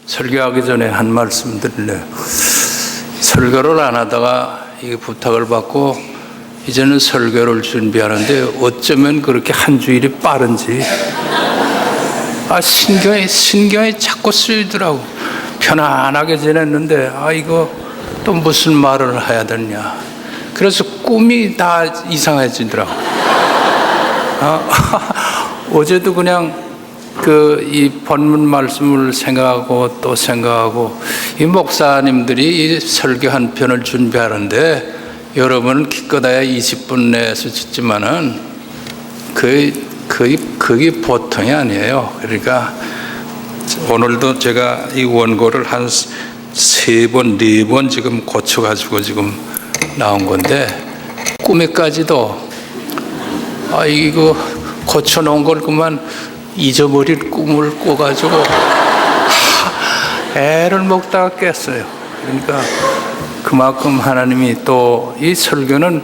설교하기 전에 한 말씀 드릴래요. 설교를 안 하다가 이 부탁을 받고 이제는 설교를 준비하는데 어쩌면 그렇게 한 주일이 빠른지 신경이 자꾸 쓰이더라고. 편안하게 지냈는데 이거 또 무슨 말을 해야 되냐. 그래서 꿈이 다 이상해지더라고. 어제도 그냥 이 본문 말씀을 생각하고 또 생각하고, 이 목사님들이 이 설교 한 편을 준비하는데 여러분은 기껏해야 20분 내에서 듣지만은 그게 보통이 아니에요. 그러니까 오늘도 제가 이 원고를 한 3번, 4번 지금 고쳐가지고 지금 나온 건데, 꿈에까지도 이거 고쳐놓은 걸 그만 잊어버릴 꿈을 꿔가지고 애를 먹다가 깼어요. 그러니까 그만큼 하나님이 또 이 설교는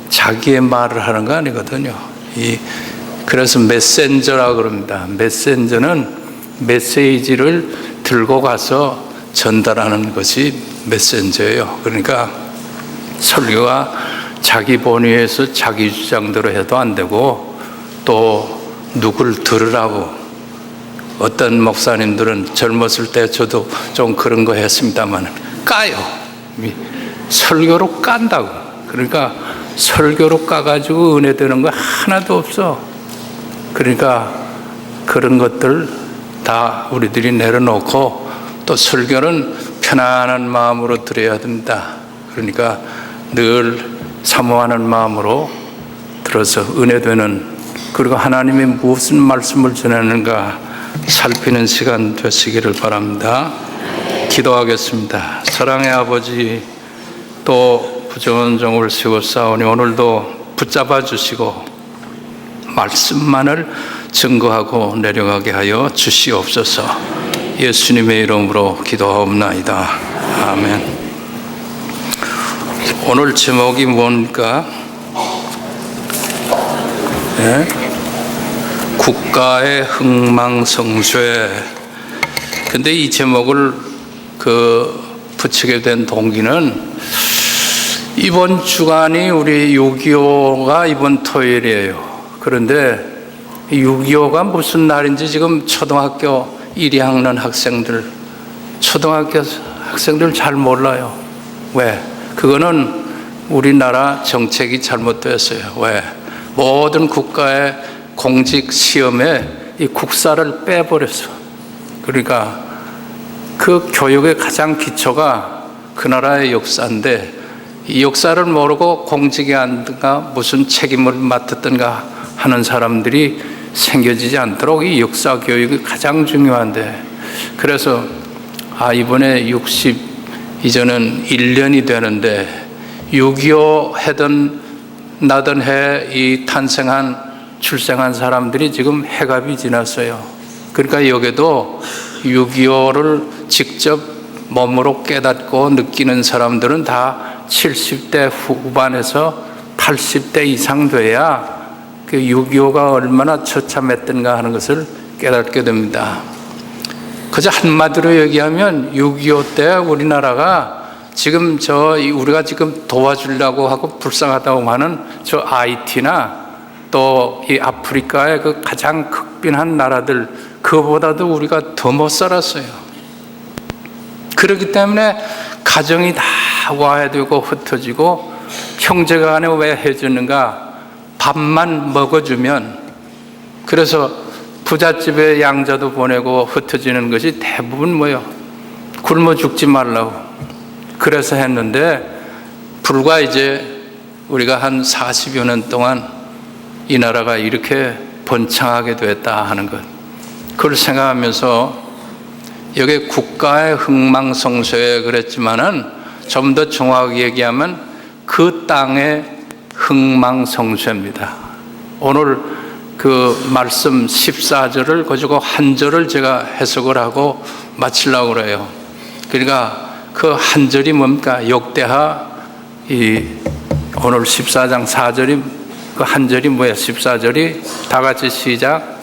자기의 말을 하는 거 아니거든요. 그래서 메신저라고 그럽니다. 메신저는 메시지를 들고 가서 전달하는 것이 메신저예요. 그러니까 설교가 자기 본위에서 자기 주장대로 해도 안 되고, 또 누굴 들으라고. 어떤 목사님들은 젊었을 때 저도 좀 그런 거 했습니다만 까요. 설교로 깐다고. 그러니까 설교로 까가지고 은혜 되는 거 하나도 없어. 그러니까 그런 것들 다 우리들이 내려놓고 또 설교는 편안한 마음으로 드려야 됩니다. 그러니까 늘 사모하는 마음으로 들어서 은혜 되는, 그리고 하나님이 무슨 말씀을 전하는가 살피는 시간 되시기를 바랍니다. 기도하겠습니다. 사랑의 아버지, 또 부정한 종을 세웠사오니 오늘도 붙잡아 주시고 말씀만을 증거하고 내려가게 하여 주시옵소서. 예수님의 이름으로 기도하옵나이다. 아멘. 오늘 제목이 뭔가? 네? 국가의 흥망성쇠. 근데 이 제목을 붙이게 된 동기는 이번 주간이 우리 6.25가 이번 토요일이에요. 그런데 6.25가 무슨 날인지 지금 초등학교 1학년 학생들, 초등학교 학생들 잘 몰라요. 왜? 그거는 우리나라 정책이 잘못됐어요. 왜? 모든 국가의 공직 시험에 이 국사를 빼버렸어. 그러니까 그 교육의 가장 기초가 그 나라의 역사인데, 이 역사를 모르고 공직에 앉든가 무슨 책임을 맡았든가 하는 사람들이 생겨지지 않도록 이 역사 교육이 가장 중요한데, 그래서 이번에 60이전은 1년이 되는데 6.25 해던 나던 해 이 출생한 사람들이 지금 해갑이 지났어요. 그러니까 여기도 6.25를 직접 몸으로 깨닫고 느끼는 사람들은 다 70대 후반에서 80대 이상 돼야 그 6.25가 얼마나 처참했던가 하는 것을 깨닫게 됩니다. 그저 한마디로 얘기하면 6.25 때 우리나라가 지금 우리가 지금 도와주려고 하고 불쌍하다고 하는 저 IT나 또 이 아프리카의 그 가장 극빈한 나라들, 그거보다도 우리가 더 못 살았어요. 그렇기 때문에 가정이 다 와해되고 흩어지고, 형제가 간에 왜 해주는가? 밥만 먹어주면. 그래서 부잣집에 양자도 보내고 흩어지는 것이 대부분 뭐예요? 굶어 죽지 말라고. 그래서 했는데, 불과 이제 우리가 한 40여 년 동안 이 나라가 이렇게 번창하게 됐다 하는 것, 그걸 생각하면서 여기 국가의 흥망성쇠에 그랬지만은 좀 더 정확하게 얘기하면 그 땅의 흥망성쇠입니다. 오늘 그 말씀 14절을 가지고 한 절을 제가 해석을 하고 마치려고 그래요. 그러니까 그 한 절이 뭡니까? 역대하 오늘 14장 4절이 그 한 절이 뭐야? 14절이 다 같이 시작.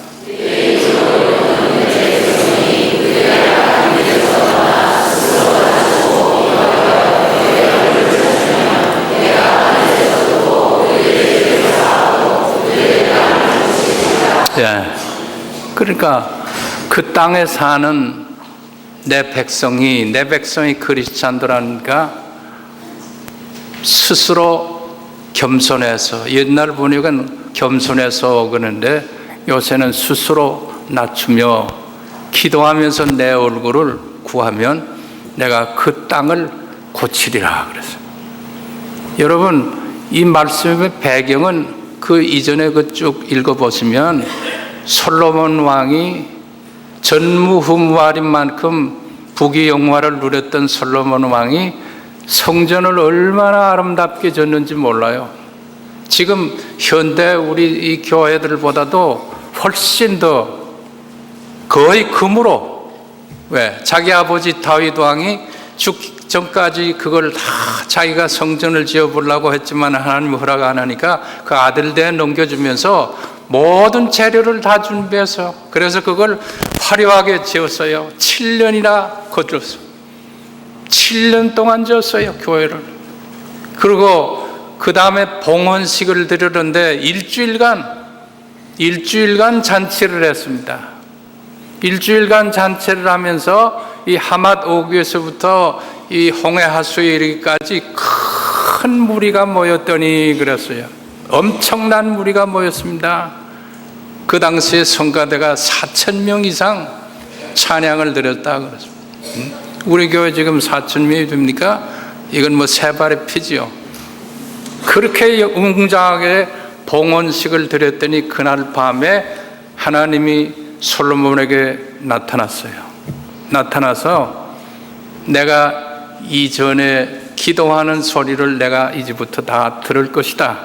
예. 그러니까 그 땅에 사는 내 백성이 크리스찬들하니까 스스로 겸손해서, 옛날 보니까 겸손해서 그러는데 요새는 스스로 낮추며 기도하면서 내 얼굴을 구하면 내가 그 땅을 고치리라 그랬어요. 여러분, 이 말씀의 배경은 그 이전에 그 쭉 읽어보시면 솔로몬 왕이 전무후무할 만큼 부귀영화를 누렸던 솔로몬 왕이 성전을 얼마나 아름답게 졌는지 몰라요. 지금 현대 우리 이 교회들보다도 훨씬 더 거의 금으로, 왜? 자기 아버지 다윗 왕이 죽기 전까지 그걸 다 자기가 성전을 지어보려고 했지만 하나님 허락 안 하니까 그 아들한테 넘겨주면서 모든 재료를 다 준비해서, 그래서 그걸 화려하게 지었어요. 7년이나 거쳤어요. 7년 동안 지었어요, 교회를. 그리고 그 다음에 봉헌식을 드리는데 일주일간 잔치를 했습니다. 일주일간 잔치를 하면서 이 하맛 오기에서부터 이 홍해 하수에 이르기까지 큰 무리가 모였더니 그랬어요. 엄청난 무리가 모였습니다. 그 당시에 성가대가 4,000명 이상 찬양을 드렸다 그랬습니다. 우리 교회 지금 4,000명이 됩니까? 이건 뭐 세 발의 피지요. 그렇게 웅장하게 봉헌식을 드렸더니 그날 밤에 하나님이 솔로몬에게 나타났어요. 나타나서 내가 이전에 기도하는 소리를 내가 이제부터 다 들을 것이다.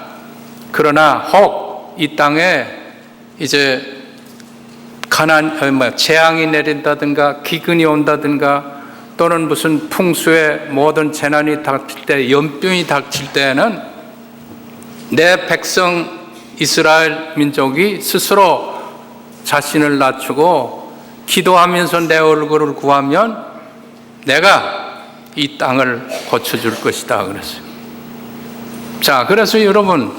그러나 혹 이 땅에 이제 재앙이 내린다든가 기근이 온다든가 또는 무슨 풍수에 모든 재난이 닥칠 때, 연병이 닥칠 때에는 내 백성 이스라엘 민족이 스스로 자신을 낮추고 기도하면서 내 얼굴을 구하면 내가 이 땅을 고쳐줄 것이다 그랬어요. 자, 그래서 여러분,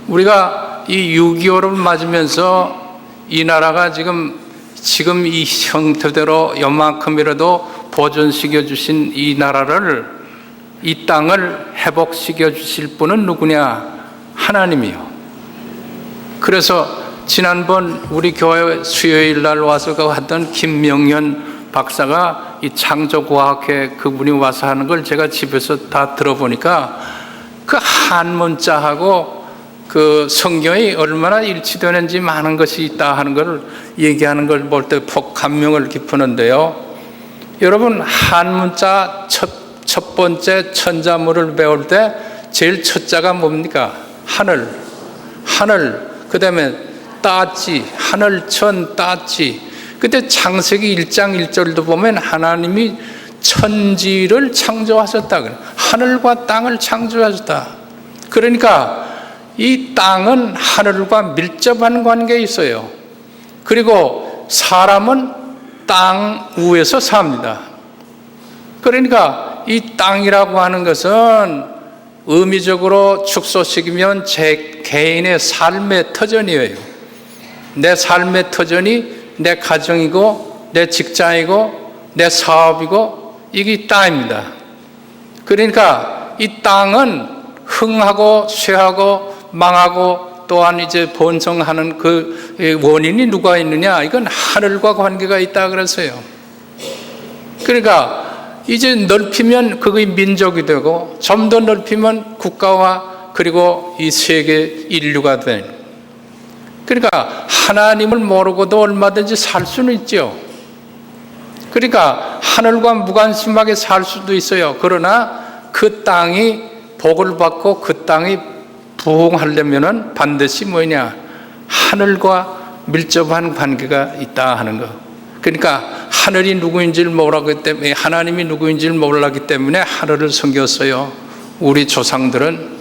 우리가 이 6.25를 맞으면서 이 나라가 지금 이 형태대로 요만큼이라도 보존시켜 주신 이 나라를, 이 땅을 회복시켜 주실 분은 누구냐? 하나님이요. 그래서 지난번 우리 교회 수요일 날 와서 하던 김명현 박사가 이 창조과학회 그분이 와서 하는 걸 제가 집에서 다 들어보니까 그 한문자하고 그 성경이 얼마나 일치되는지 많은 것이 있다 하는 걸 얘기하는 걸 볼 때 폭 감명을 깊었는데요. 여러분, 한문자 첫 번째 천자문을 배울 때 제일 첫 자가 뭡니까? 하늘. 그 다음에 따지, 하늘천 따지. 그때 창세기 1장 1절도 보면 하나님이 천지를 창조하셨다. 하늘과 땅을 창조하셨다. 그러니까 이 땅은 하늘과 밀접한 관계에 있어요. 그리고 사람은 땅 위에서 삽니다. 그러니까 이 땅이라고 하는 것은 의미적으로 축소시키면 제 개인의 삶의 터전이에요. 내 삶의 터전이 내 가정이고 내 직장이고 내 사업이고 이게 땅입니다. 그러니까 이 땅은 흥하고 쇠하고 망하고 또한 이제 번성하는 그 원인이 누가 있느냐? 이건 하늘과 관계가 있다 그랬어요. 그러니까 이제 넓히면 그게 민족이 되고 좀 더 넓히면 국가와 그리고 이 세계 인류가 된. 그러니까 하나님을 모르고도 얼마든지 살 수는 있죠. 그러니까 하늘과 무관심하게 살 수도 있어요. 그러나 그 땅이 복을 받고 그 땅이 부흥하려면은 반드시 뭐냐? 하늘과 밀접한 관계가 있다 하는 거. 그러니까 하늘이 누구인지를 몰랐기 때문에, 하나님이 누구인지를 몰랐기 때문에 하늘을 섬겼어요. 우리 조상들은.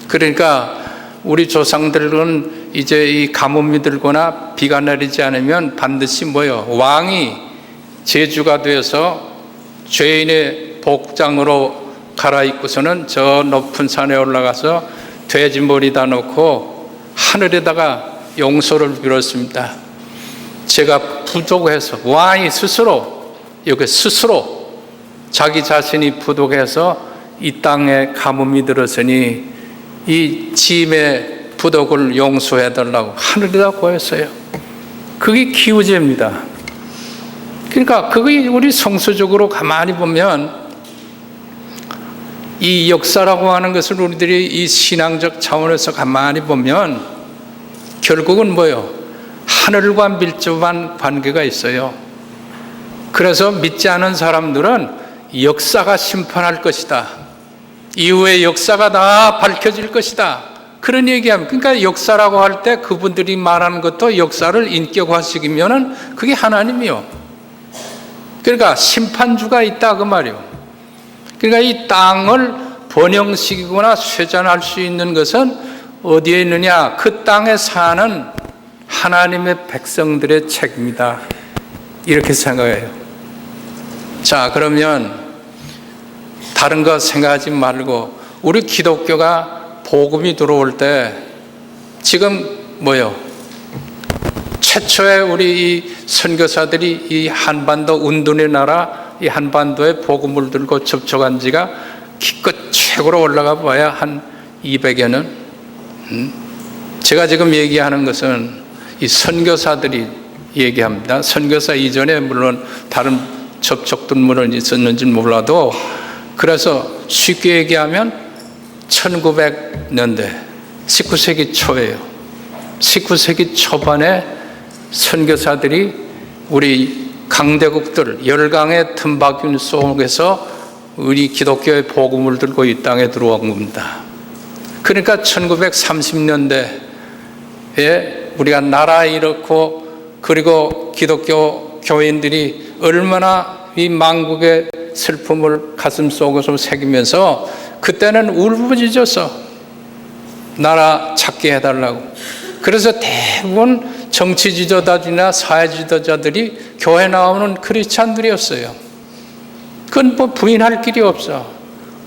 그러니까 우리 조상들은 이제 이 가뭄이 들거나 비가 내리지 않으면 반드시 뭐요? 왕이 제주가 되어서 죄인의 복장으로 갈아입고서는 저 높은 산에 올라가서 돼지 머리다 놓고 하늘에다가 용서를 빌었습니다. 제가 부족해서 왕이 스스로 자기 자신이 부족해서 이 땅에 가뭄이 들었으니 이 짐의 부족을 용서해달라고 하늘에다 고했어요. 그게 기우제입니다. 그러니까 그게 우리 성서적으로 가만히 보면 이 역사라고 하는 것을 우리들이 이 신앙적 차원에서 가만히 보면 결국은 뭐예요? 하늘과 밀접한 관계가 있어요. 그래서 믿지 않은 사람들은 역사가 심판할 것이다. 이후에 역사가 다 밝혀질 것이다. 그런 얘기하면, 그러니까 역사라고 할 때 그분들이 말하는 것도 역사를 인격화시키면은 그게 하나님이요. 그러니까 심판주가 있다 그 말이요. 그러니까 이 땅을 번영시키거나 쇠잔할 수 있는 것은 어디에 있느냐? 그 땅에 사는 하나님의 백성들의 책임이다. 이렇게 생각해요. 자, 그러면 다른 거 생각하지 말고 우리 기독교가 복음이 들어올 때 지금 뭐요? 최초의 우리 이 선교사들이 이 한반도 운둔의 나라 이 한반도에 복음을 들고 접촉한 지가 기껏 최고로 올라가 봐야 한 200여 년. 제가 지금 얘기하는 것은 이 선교사들이 얘기합니다. 선교사 이전에 물론 다른 접촉들은 있었는지 몰라도, 그래서 쉽게 얘기하면 1900년대 19세기 초예요. 19세기 초반에 선교사들이 우리 강대국들 열강의 틈바균 속에서 우리 기독교의 복음을 들고 이 땅에 들어온 겁니다. 그러니까 1930년대에 우리가 나라 잃었고, 그리고 기독교 교인들이 얼마나 이 망국의 슬픔을 가슴 속에서 새기면서 그때는 울부짖어서 나라 찾게 해달라고. 그래서 대부분 정치 지도자들이나 사회 지도자들이 교회 나오는 크리스찬들이었어요. 그건 뭐 부인할 길이 없어.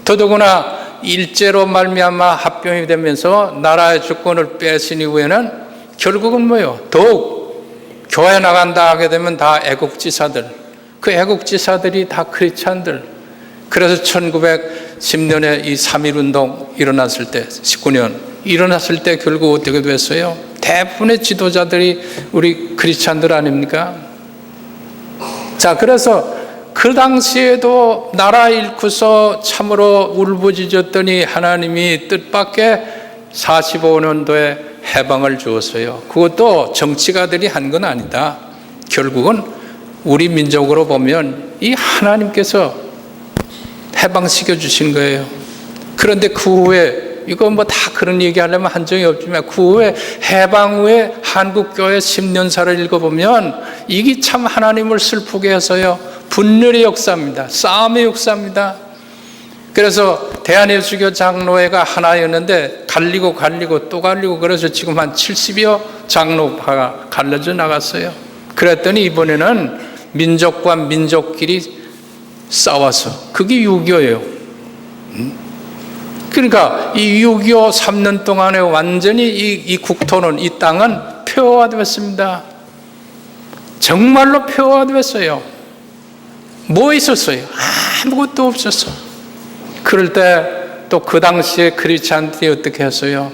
더더구나 일제로 말미암아 합병이 되면서 나라의 주권을 뺏은 이후에는 결국은 뭐예요? 더욱 교회 나간다 하게 되면 다 애국지사들, 그 애국지사들이 다 크리스찬들. 그래서 1910년에 이 3.1운동 일어났을 때, 19년 일어났을 때 결국 어떻게 됐어요? 대부분의 지도자들이 우리 크리스찬들 아닙니까? 자, 그래서 그 당시에도 나라 잃고서 참으로 울부짖었더니 하나님이 뜻밖의 45년도에 해방을 주었어요. 그것도 정치가들이 한 건 아니다. 결국은 우리 민족으로 보면 이 하나님께서 해방시켜 주신 거예요. 그런데 그 후에 이거 뭐 다 그런 얘기하려면 한정이 없지만 그 후에 해방 후에 한국교회 10년사를 읽어보면 이게 참 하나님을 슬프게 해서요. 분열의 역사입니다. 싸움의 역사입니다. 그래서 대한예수교 장로회가 하나였는데 갈리고 또 갈리고, 그래서 지금 한 70여 장로파가 갈라져 나갔어요. 그랬더니 이번에는 민족과 민족끼리 싸워서, 그게 6.25예요. 그러니까 이 6.25 3년 동안에 완전히 이 국토는, 이 땅은 폐허화되었습니다. 정말로 폐허화되었어요. 뭐 있었어요? 아무것도 없었어. 그럴 때 또 그 당시에 크리스찬들이 어떻게 했어요?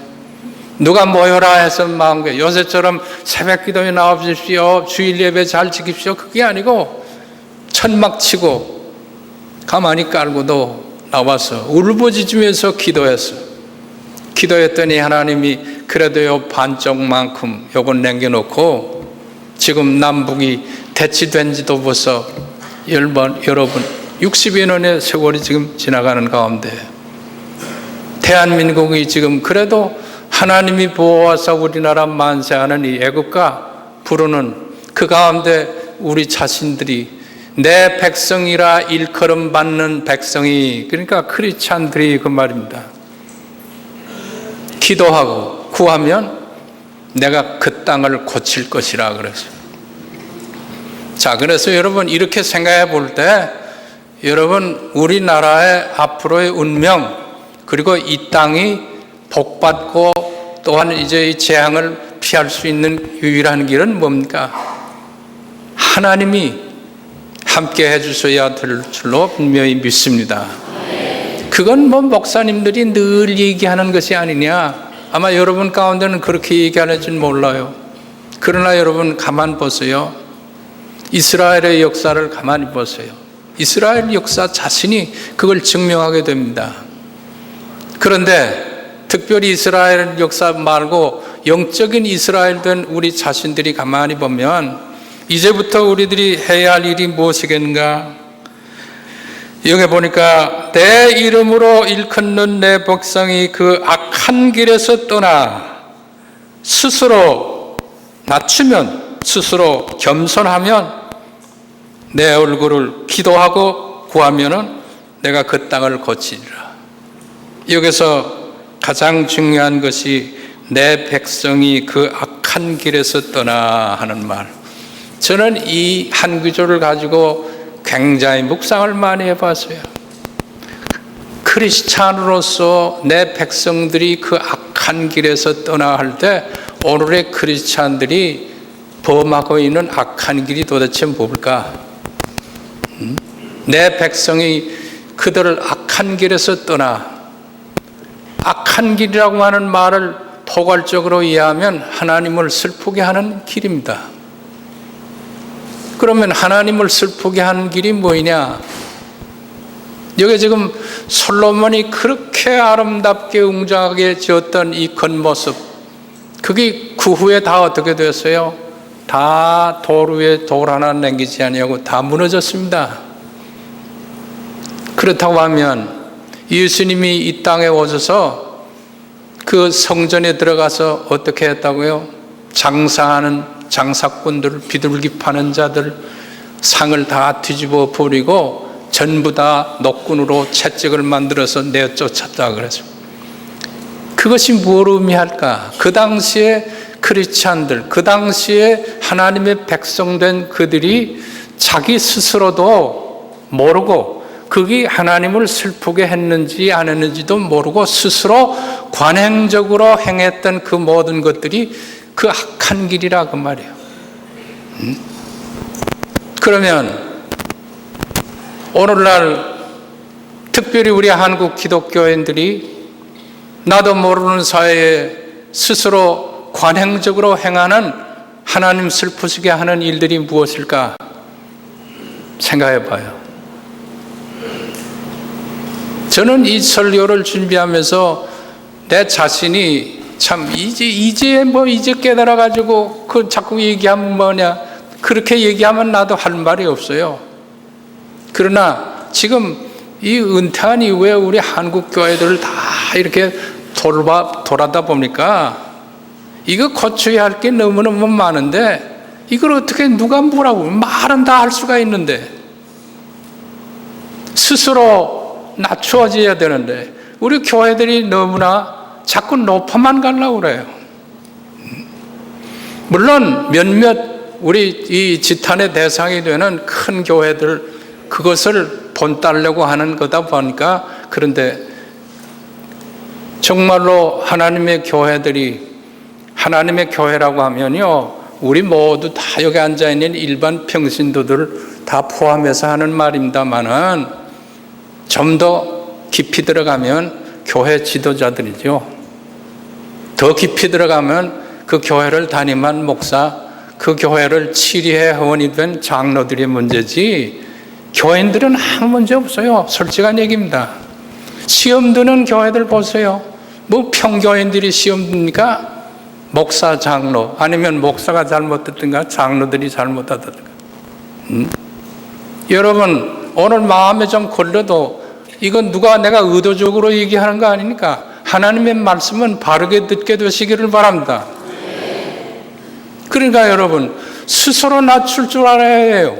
누가 모여라 해서 마음에 요새처럼 새벽 기도에 나와주십시오, 주일 예배 잘 지킵시오, 그게 아니고 천막 치고 가만히 깔고도 나와서 울부짖으면서 기도했어. 기도했더니 하나님이 그래도요 반쪽만큼 요건 남겨놓고, 지금 남북이 대치된 지도 벌써 여러분 60여 년의 세월이 지금 지나가는 가운데 대한민국이 지금 그래도 하나님이 보호하사 우리나라 만세하는 이 애국가 부르는 그 가운데 우리 자신들이 내 백성이라 일컬음 받는 백성이, 그러니까 크리스찬들이 그 말입니다. 기도하고 구하면 내가 그 땅을 고칠 것이라 그랬어요. 자, 그래서 여러분 이렇게 생각해 볼 때 여러분 우리나라의 앞으로의 운명, 그리고 이 땅이 복받고 또한 이제 이 재앙을 피할 수 있는 유일한 길은 뭡니까? 하나님이 함께 해주셔야 될 줄로 분명히 믿습니다. 그건 뭐 목사님들이 늘 얘기하는 것이 아니냐. 아마 여러분 가운데는 그렇게 얘기하는지 몰라요. 그러나 여러분 가만 보세요. 이스라엘의 역사를 가만히 보세요. 이스라엘 역사 자신이 그걸 증명하게 됩니다. 그런데 특별히 이스라엘 역사 말고 영적인 이스라엘 된 우리 자신들이 가만히 보면 이제부터 우리들이 해야 할 일이 무엇이겠는가? 여기 보니까 내 이름으로 일컫는 내 백성이 그 악한 길에서 떠나 스스로 낮추면, 스스로 겸손하면, 내 얼굴을 기도하고 구하면은 내가 그 땅을 고치리라. 여기서 가장 중요한 것이 내 백성이 그 악한 길에서 떠나 하는 말. 저는 이 한 구절을 가지고 굉장히 묵상을 많이 해봤어요. 크리스찬으로서 내 백성들이 그 악한 길에서 떠나 할 때 오늘의 크리스찬들이 범하고 있는 악한 길이 도대체 뭘까? 내 백성이 그들을 악한 길에서 떠나, 악한 길이라고 하는 말을 포괄적으로 이해하면 하나님을 슬프게 하는 길입니다. 그러면 하나님을 슬프게 하는 길이 뭐냐? 여기 지금 솔로몬이 그렇게 아름답게 웅장하게 지었던 이 겉모습, 그게 그 후에 다 어떻게 됐어요? 다 돌 위에 돌 하나 남기지 아니하고 다 무너졌습니다. 그렇다고 하면 예수님이 이 땅에 오셔서 그 성전에 들어가서 어떻게 했다고요? 장사하는 장사꾼들, 비둘기 파는 자들 상을 다 뒤집어 버리고 전부 다 노끈으로 채찍을 만들어서 내쫓았다 그래서 그것이 뭘 의미할까? 그 당시에 크리스찬들, 그 당시에 하나님의 백성된 그들이 자기 스스로도 모르고 그게 하나님을 슬프게 했는지 안 했는지도 모르고 스스로 관행적으로 행했던 그 모든 것들이 그 악한 길이라 그 말이에요. 그러면 오늘날 특별히 우리 한국 기독교인들이 나도 모르는 사이에 스스로 관행적으로 행하는 하나님 슬프시게 하는 일들이 무엇일까? 생각해 봐요. 저는 이 설교를 준비하면서 내 자신이 참 이제 깨달아가지고 그 자꾸 얘기하면 뭐냐, 그렇게 얘기하면 나도 할 말이 없어요. 그러나 지금 이 은퇴한 이후에 우리 한국 교회들을 다 이렇게 돌아다 보니까 이거 고쳐야 할 게 너무너무 많은데 이걸 어떻게 누가 뭐라고 말은 다 할 수가 있는데 스스로 낮추어져야 되는데 우리 교회들이 너무나 자꾸 높아만 가려고 그래요. 물론 몇몇 우리 이 지탄의 대상이 되는 큰 교회들 그것을 본따려고 하는 거다 보니까 그런데 정말로 하나님의 교회들이 하나님의 교회라고 하면요 우리 모두 다 여기 앉아있는 일반 평신도들 다 포함해서 하는 말입니다만은 좀 더 깊이 들어가면 교회 지도자들이죠. 더 깊이 들어가면 그 교회를 담임한 목사, 그 교회를 치리해 회원이 된 장로들의 문제지 교인들은 아무 문제 없어요. 솔직한 얘기입니다. 시험 드는 교회들 보세요. 뭐 평교인들이 시험 듭니까? 목사, 장로 아니면 목사가 잘못했든가 장로들이 잘못하든가. 여러분 오늘 마음에 좀 걸려도 이건 누가 내가 의도적으로 얘기하는 거 아니니까 하나님의 말씀은 바르게 듣게 되시기를 바랍니다. 그러니까 여러분 스스로 낮출 줄 알아야 해요.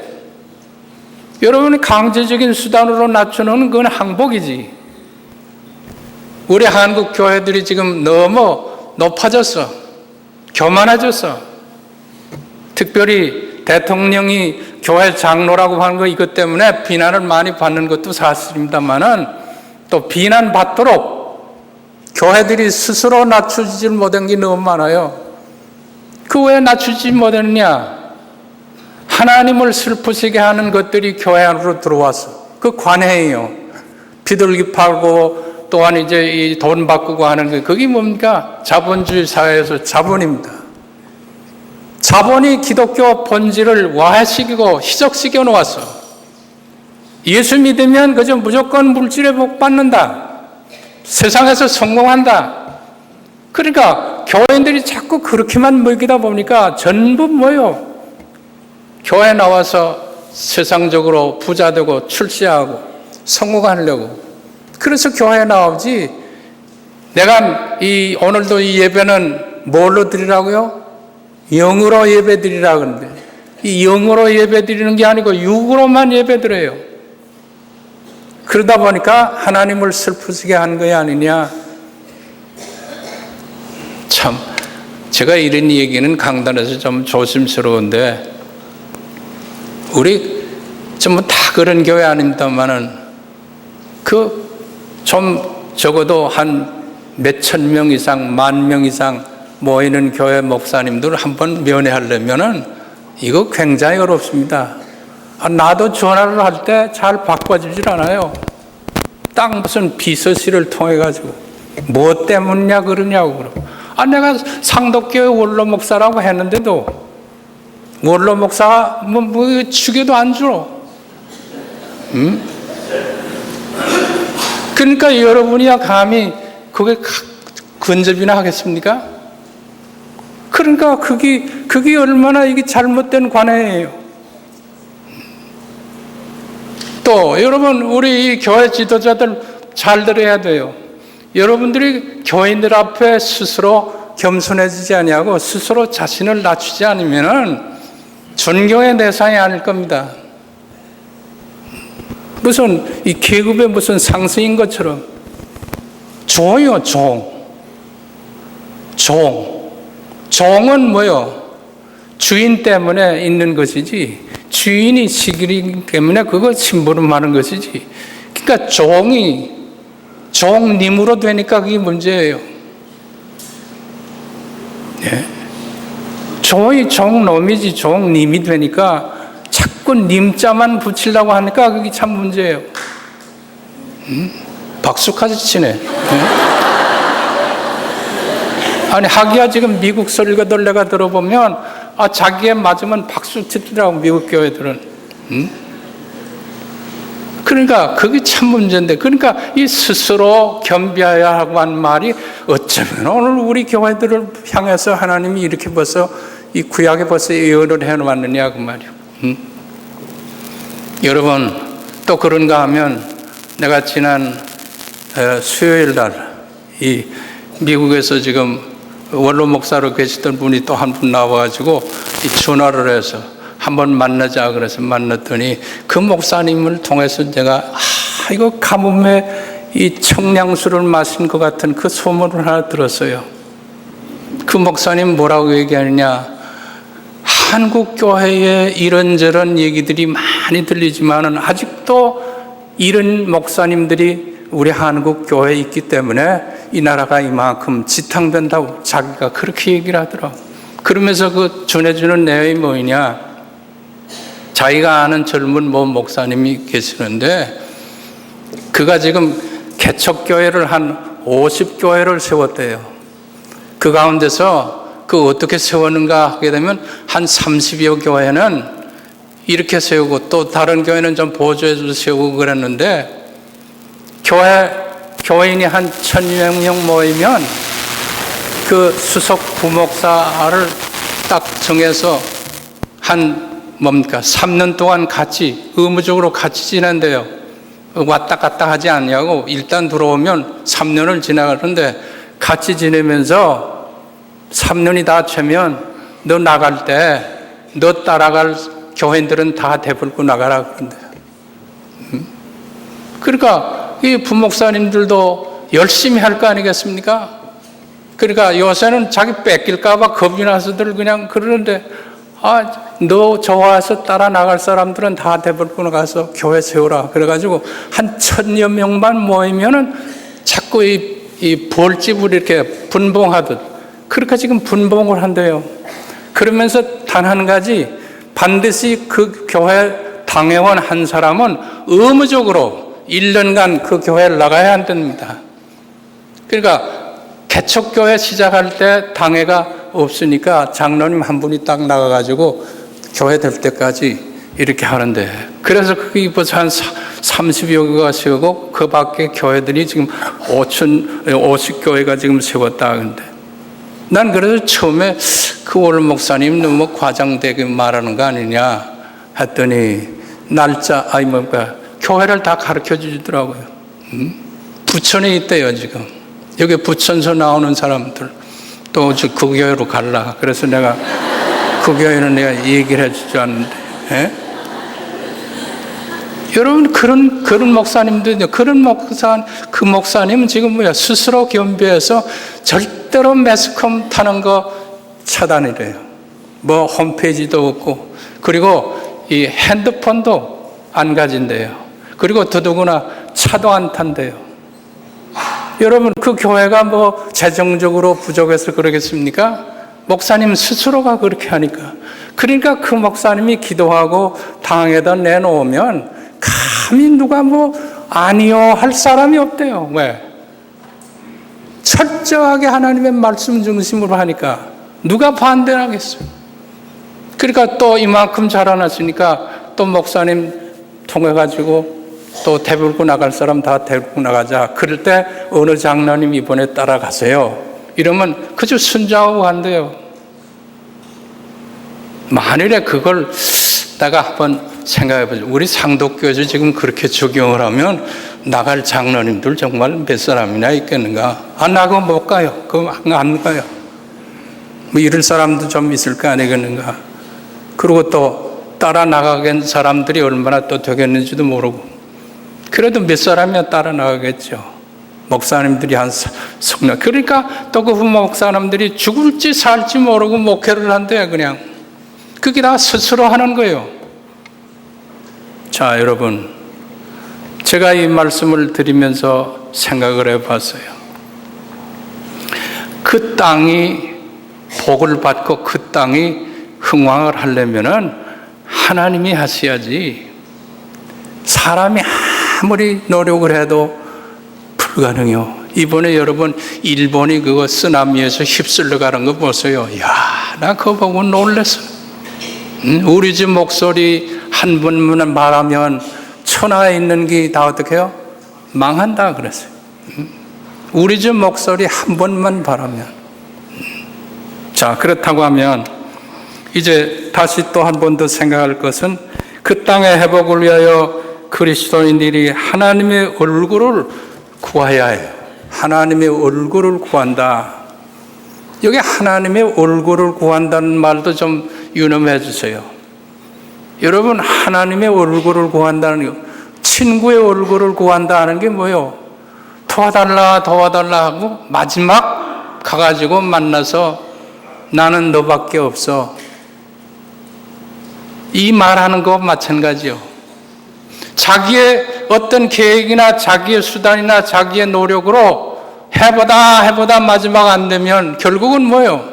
여러분이 강제적인 수단으로 낮추는 건 항복이지. 우리 한국 교회들이 지금 너무 높아졌어. 교만해졌어. 특별히 대통령이 교회 장로라고 하는 거 이것 때문에 비난을 많이 받는 것도 사실입니다만은 또 비난받도록 교회들이 스스로 낮추지 못한 게 너무 많아요. 그 왜 낮추지 못했느냐? 하나님을 슬프시게 하는 것들이 교회 안으로 들어와서 그 관해예요. 비둘기 팔고 또한 이제 이 돈 바꾸고 하는 게 그게 뭡니까? 자본주의 사회에서 자본입니다. 자본이 기독교 본질을 와해시키고 희석시켜 놓았어. 예수 믿으면 그저 무조건 물질의 복 받는다. 세상에서 성공한다. 그러니까 교회인들이 자꾸 그렇게만 먹이다 보니까 전부 뭐요? 교회 나와서 세상적으로 부자 되고 출세하고 성공하려고. 그래서 교회에 나오지. 내가 오늘도 이 예배는 뭘로 드리라고요? 영으로 예배 드리라 그러는데 이 영으로 예배 드리는 게 아니고 육으로만 예배 드려요. 그러다 보니까 하나님을 슬프시게 하는 거 아니냐. 참 제가 이런 얘기는 강단에서 좀 조심스러운데 우리 전부 다 그런 교회 아닙니다만은 좀 적어도 한 몇천 명 이상, 만 명 이상 모이는 교회 목사님들 한번 면회하려면은 이거 굉장히 어렵습니다. 나도 전화를 할 때 잘 바꿔주질 않아요. 딱 무슨 비서실을 통해 가지고 뭐 때문이냐 그러냐고 그러고. 내가 상덕교회 원로 목사라고 했는데도 원로 목사가 뭐 축에도 안 주러. 그러니까 여러분이야 감히 그게 근접이나 하겠습니까? 그러니까 그게 얼마나 이게 잘못된 관해예요. 또 여러분 우리 교회 지도자들 잘 들어야 돼요. 여러분들이 교인들 앞에 스스로 겸손해지지 아니하고 스스로 자신을 낮추지 않으면은 존경의 대상이 아닐 겁니다. 무슨 이 계급의 무슨 상승인 것처럼 종이요, 종은 뭐요? 주인 때문에 있는 것이지 주인이 시기이기 때문에 그거 심부름하는 것이지. 그러니까 종님으로 되니까 그게 문제예요. 예? 종이 종놈이지 종님이 되니까 자꾸 님자만 붙이려고 하니까 그게 참 문제예요. 박수까지 치네. 예? 아니 하기야 지금 미국 설교들 내가 들어보면 자기에 맞으면 박수 치더라고 미국 교회들은. 그러니까 그게 참 문제인데 그러니까 이 스스로 겸비해야 하고 한 말이 어쩌면 오늘 우리 교회들을 향해서 하나님이 이렇게 벌써 이 구약에 벌써 예언을 해놓았느냐 그 말이요. 여러분 또 그런가 하면 내가 지난 수요일 날 이 미국에서 지금 원로 목사로 계시던 분이 또 한 분 나와가지고 이 전화를 해서 한번 만나자 그래서 만났더니 그 목사님을 통해서 제가 이거 가뭄에 이 청량수를 마신 것 같은 그 소문을 하나 들었어요. 그 목사님 뭐라고 얘기하느냐, 한국 교회에 이런저런 얘기들이 많이 들리지만은 아직도 이런 목사님들이 우리 한국 교회에 있기 때문에 이 나라가 이만큼 지탕된다고 자기가 그렇게 얘기를 하더라고. 그러면서 그 전해주는 내용이 뭐냐, 자기가 아는 젊은 모 목사님이 계시는데 그가 지금 개척교회를 한 50교회를 세웠대요. 그 가운데서 그 어떻게 세웠는가 하게 되면 한 30여 교회는 이렇게 세우고 또 다른 교회는 좀 보조해서 세우고 그랬는데 교회인이 한 1000명 모이면 그 수석 부목사를 딱 정해서 한 3년 동안 같이 의무적으로 같이 지낸대요. 왔다 갔다 하지 않냐고. 일단 들어오면 3년을 지나가는데 같이 지내면서 3년이 다 채면 너 나갈 때 너 따라갈 교회인들은 다 대불고 나가라 그런대요. 그러니까 이 부목사님들도 열심히 할 거 아니겠습니까? 그러니까 요새는 자기 뺏길까 봐 겁이 나서들 그냥 그러는데 너 좋아해서 따라 나갈 사람들은 다 대불고 나가서 교회 세우라. 그래가지고 한 1000여 명만 모이면은 자꾸 이 벌집을 이렇게 분봉하듯 그렇게 지금 분봉을 한대요. 그러면서 단 한 가지 반드시 그 교회 당회원 한 사람은 의무적으로 1년간 그 교회를 나가야 한답니다. 그러니까 개척교회 시작할 때 당회가 없으니까 장로님 한 분이 딱 나가가지고 교회 될 때까지 이렇게 하는데, 그래서 그게 벌써 한 30여 개가 세우고 그 밖에 교회들이 지금 50교회가 지금 세웠다. 근데 난 그래서 처음에 그 올 목사님 너무 과장되게 말하는 거 아니냐 했더니 날짜, 교회를 다 가르쳐 주더라고요. 부천에 있대요, 지금. 여기 부천서 나오는 사람들 또 그 교회로 갈라. 그래서 내가 그 교회는 내가 얘기를 해줄 줄 알았는데, 예? 여러분, 그런 목사님도 있는데, 그 목사님은 지금 스스로 겸비해서 절대로 매스컴 타는 거 차단이래요. 뭐 홈페이지도 없고, 그리고 이 핸드폰도 안 가진대요. 그리고 더더구나 차도 안 탄대요. 여러분, 그 교회가 뭐 재정적으로 부족해서 그러겠습니까? 목사님 스스로가 그렇게 하니까. 그러니까 그 목사님이 기도하고 당에다 내놓으면 감히 누가 뭐 아니요 할 사람이 없대요. 왜? 철저하게 하나님의 말씀 중심으로 하니까 누가 반대를 하겠어요? 그러니까 또 이만큼 자라났으니까 또 목사님 통해가지고 또 데리고 나갈 사람 다 데리고 나가자. 그럴 때 어느 장로님 이번에 따라가세요. 이러면 그저 순자하고 간대요. 만일에 그걸 내가 한번 생각해보죠. 우리 상독교에서 지금 그렇게 적용을 하면 나갈 장로님들 정말 몇 사람이나 있겠는가? 안 나가면 못 가요. 그럼 안 가요. 뭐 이럴 사람도 좀 있을 거 아니겠는가? 그리고 또 따라 나가는 사람들이 얼마나 또 되겠는지도 모르고. 그래도 몇 사람이야 따라 나가겠죠. 목사님들이 한 성령. 그러니까 또 그 목사님들이 죽을지 살지 모르고 목회를 한대요, 그냥. 그게 다 스스로 하는 거예요. 자, 여러분. 제가 이 말씀을 드리면서 생각을 해봤어요. 그 땅이 복을 받고 그 땅이 흥왕을 하려면은 하나님이 하셔야지. 사람이 아무리 노력을 해도 불가능해요. 이번에 여러분 일본이 그거 쓰나미에서 휩쓸려 가는 거 보세요. 야, 나 그거 보고 놀랐어요. 우리 집 목소리 한 번만 말하면 천하에 있는 게 다 어떻게 해요? 망한다 그랬어요. 우리 집 목소리 한 번만 바라면. 자, 그렇다고 하면 이제 다시 또 한 번 더 생각할 것은 그 땅의 회복을 위하여 그리스도인들이 하나님의 얼굴을 구해야 해요. 하나님의 얼굴을 구한다. 여기 하나님의 얼굴을 구한다는 말도 좀 유념해 주세요. 여러분, 하나님의 얼굴을 구한다는 거, 친구의 얼굴을 구한다는 게 뭐예요? 도와달라 하고 마지막 가가지고 만나서 나는 너밖에 없어. 이 말하는 거 마찬가지요. 자기의 어떤 계획이나 자기의 수단이나 자기의 노력으로 해보다 마지막 안 되면 결국은 뭐예요?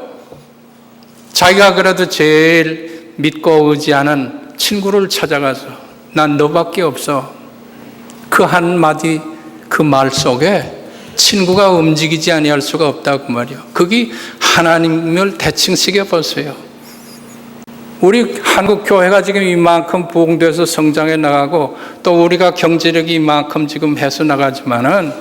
자기가 그래도 제일 믿고 의지하는 친구를 찾아가서 난 너밖에 없어. 그 한마디 그 말 속에 친구가 움직이지 아니할 수가 없다고 말이요. 그게 하나님을 대칭시켜 보세요. 우리 한국 교회가 지금 이만큼 부흥돼서 성장해 나가고 또 우리가 경제력이 이만큼 지금 해서 나가지만은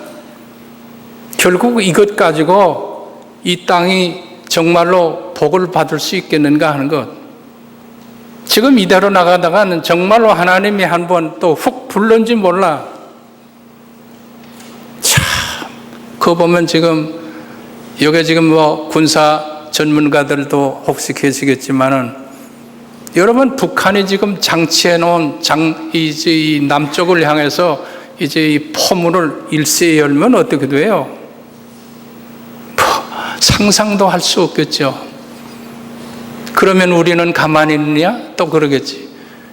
결국 이것 가지고 이 땅이 정말로 복을 받을 수 있겠는가 하는 것. 지금 이대로 나가다가는 정말로 하나님이 한번 또 훅 불는지 몰라. 참, 그거 보면 지금 여기 지금 뭐 군사 전문가들도 혹시 계시겠지만은 여러분, 북한이 지금 장치해 놓은 이 남쪽을 향해서 이제 이 포문을 일제히 열면 어떻게 돼요? 상상도 할 수 없겠죠. 그러면 우리는 가만히 있느냐? 또 그러겠지.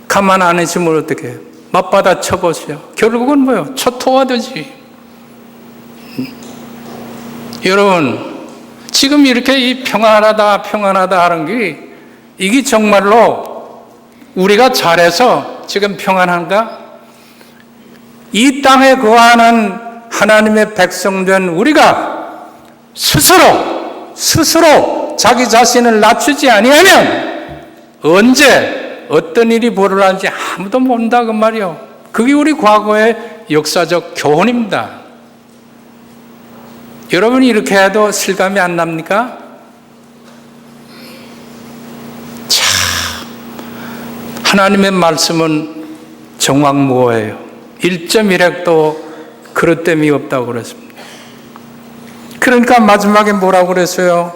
가만 안 있으면 어떻게 해요? 맞받아 쳐보세요. 결국은 뭐예요? 초토화 되지. 여러분, 지금 이렇게 이 평안하다 하는 게 이게 정말로 우리가 잘해서 지금 평안한가? 이 땅에 거하는 하나님의 백성된 우리가 스스로 자기 자신을 낮추지 아니하면 언제 어떤 일이 벌어질지 아무도 모른다 그 말이요. 그게 우리 과거의 역사적 교훈입니다. 여러분이 이렇게 해도 실감이 안 납니까? 참, 하나님의 말씀은 정확무오해요. 1.1핵도 그릇됨이 없다고 그랬습니다. 그러니까 마지막에 뭐라고 그랬어요?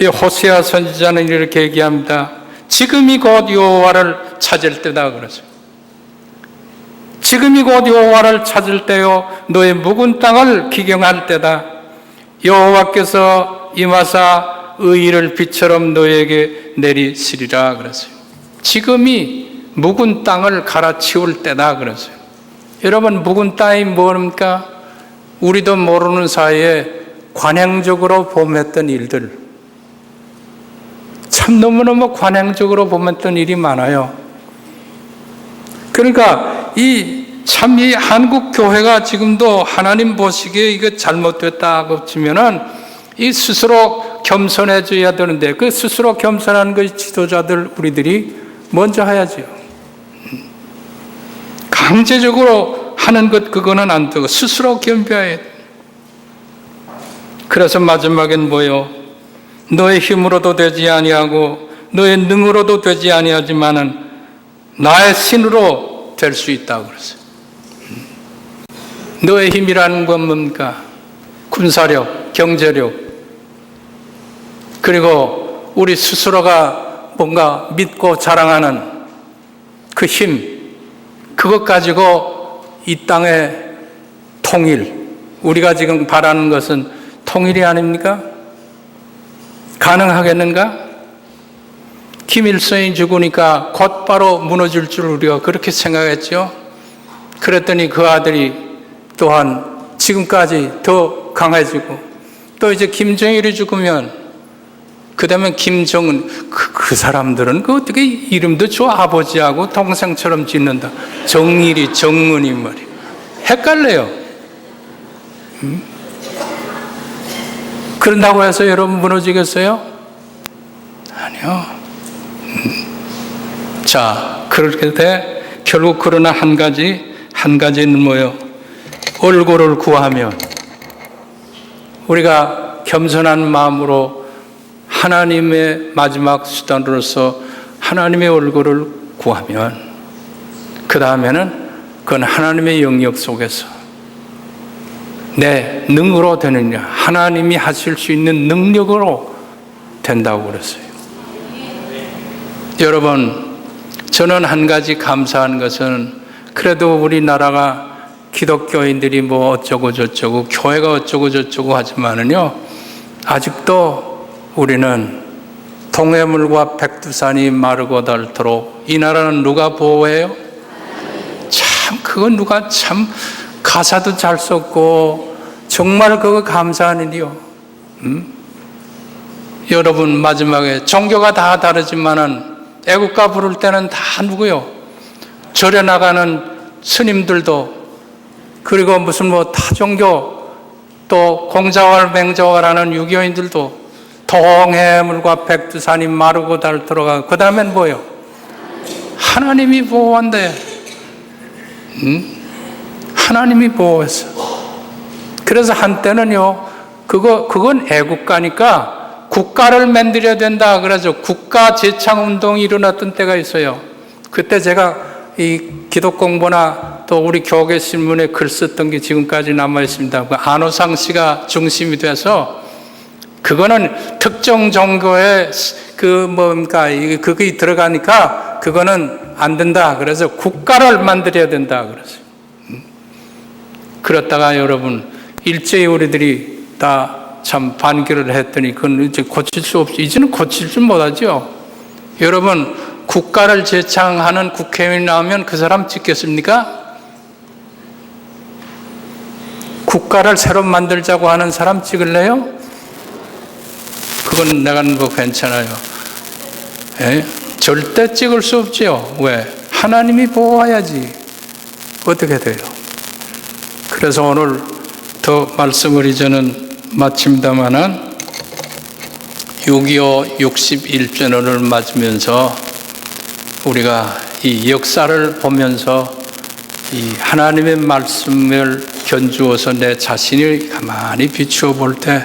이 호세아 선지자는 이렇게 얘기합니다. 지금이 곧 여호와를 찾을 때다 그랬어요. 지금이 곧 여호와를 찾을 때요, 너의 묵은 땅을 기경할 때다. 여호와께서 임하사 의를 빛처럼 너에게 내리시리라 그랬어요. 지금이 묵은 땅을 갈아치울 때다 그랬어요. 여러분, 묵은 땅이 뭡니까? 우리도 모르는 사이에 관행적으로 범했던 일들, 참 너무너무 관행적으로 범했던 일이 많아요. 그러니까 이 한국 교회가 지금도 하나님 보시기에 이거 잘못됐다고 치면은 이 스스로 겸손해져야 되는데, 그 스스로 겸손한 그 지도자들 우리들이 먼저 해야지요. 강제적으로 하는 것 그거는 안 되고 스스로 겸비해야 돼. 그래서 마지막엔 뭐요? 너의 힘으로도 되지 아니하고 너의 능으로도 되지 아니하지만은 나의 신으로 될 수 있다고 그랬어요. 너의 힘이라는 건 뭡니까? 군사력, 경제력, 그리고 우리 스스로가 뭔가 믿고 자랑하는 그 힘, 그것 가지고 이 땅의 통일, 우리가 지금 바라는 것은 통일이 아닙니까? 가능하겠는가? 김일성이 죽으니까 곧바로 무너질 줄 우리가 그렇게 생각했죠. 그랬더니 그 아들이 또한 지금까지 더 강해지고, 또 이제 김정일이 죽으면 그 다음에 김정은, 그 사람들은 그 어떻게 이름도 저 아버지하고 동생처럼 짓는다. 정일이, 정은이 말이야. 헷갈려요. 그런다고 해서 여러분 무너지겠어요? 아니요. 자, 그렇게 돼 결국 그러나 한 가지는 뭐예요? 얼굴을 구하면, 우리가 겸손한 마음으로 하나님의 마지막 수단으로서 하나님의 얼굴을 구하면, 그 다음에는 그건 하나님의 영역 속에서 내 능으로 되느냐, 하나님이 하실 수 있는 능력으로 된다고 그랬어요. 여러분, 저는 한 가지 감사한 것은, 그래도 우리나라가 기독교인들이 뭐 어쩌고 저쩌고 교회가 어쩌고 저쩌고 하지만은요, 아직도 우리는 동해물과 백두산이 마르고 닳도록, 이 나라는 누가 보호해요? 참, 그건 누가 참 가사도 잘 썼고 정말 그거 감사한 일이요. 여러분, 마지막에 종교가 다 다르지만은 애국가 부를 때는 다 누구요? 절에 나가는 스님들도, 그리고 무슨 뭐 타종교, 또 공자왈 맹자왈하는 유교인들도 동해물과 백두산이 마르고 닳도록, 그 다음엔 뭐요? 하나님이 보호한대. 하나님이 보호했어. 그래서 한때는요, 그건 애국가니까 국가를 만들어야 된다. 그래서 국가 재창 운동이 일어났던 때가 있어요. 그때 제가 이 기독 공부나 또 우리 교계 신문에 글 썼던 게 지금까지 남아 있습니다. 안호상 씨가 중심이 돼서, 그거는 특정 종교에 그게 들어가니까 그거는 안 된다. 그래서 국가를 만들어야 된다. 그랬어요. 그렇다가 여러분, 일제히 우리들이 다 참 반기를 했더니 그건 이제 고칠 수 없이, 이제는 고칠 줄 못하죠. 여러분, 국가를 재창하는 국회의원이 나오면 그 사람 찍겠습니까? 국가를 새로 만들자고 하는 사람 찍을래요? 그건 내가 뭐 괜찮아요. 예? 절대 찍을 수 없지요. 왜? 하나님이 보호해야지 어떻게 돼요? 그래서 오늘 더 말씀을 이제는 마칩니다마는 6.25 61주년을 맞으면서 우리가 이 역사를 보면서 이 하나님의 말씀을 견주어서 내 자신을 가만히 비추어 볼 때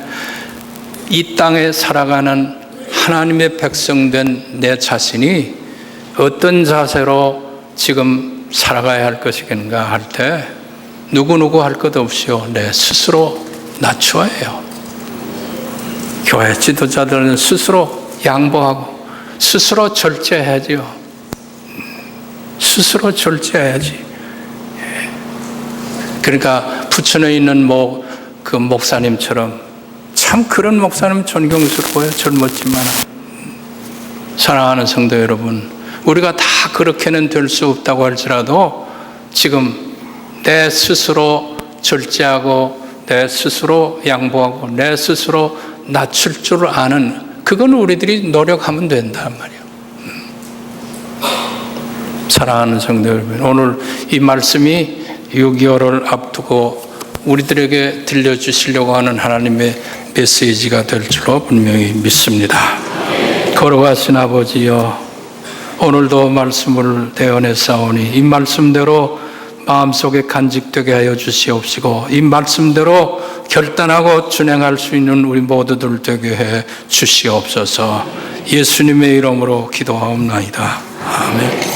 이 땅에 살아가는 하나님의 백성된 내 자신이 어떤 자세로 지금 살아가야 할 것이겠는가 할 때 누구누구 할 것 없이요, 내 스스로 낮춰야 해요. 교회 지도자들은 스스로 양보하고 스스로 절제해야지요. 스스로 절제해야지. 그러니까 부천에 있는 그 목사님처럼 참 그런 목사님 존경스러워요. 젊었지만. 사랑하는 성도 여러분, 우리가 다 그렇게는 될 수 없다고 할지라도 지금 내 스스로 절제하고 내 스스로 양보하고 내 스스로 낮출 줄 아는, 그건 우리들이 노력하면 된단 말이에요. 사랑하는 성도 여러분, 오늘 이 말씀이 6.25를 앞두고 우리들에게 들려주시려고 하는 하나님의 메시지가 될 줄로 분명히 믿습니다. 걸어가신 아버지여, 오늘도 말씀을 대언했사오니 이 말씀대로 마음속에 간직되게 하여 주시옵시고 이 말씀대로 결단하고 준행할 수 있는 우리 모두들 되게 해 주시옵소서. 예수님의 이름으로 기도하옵나이다. 아멘.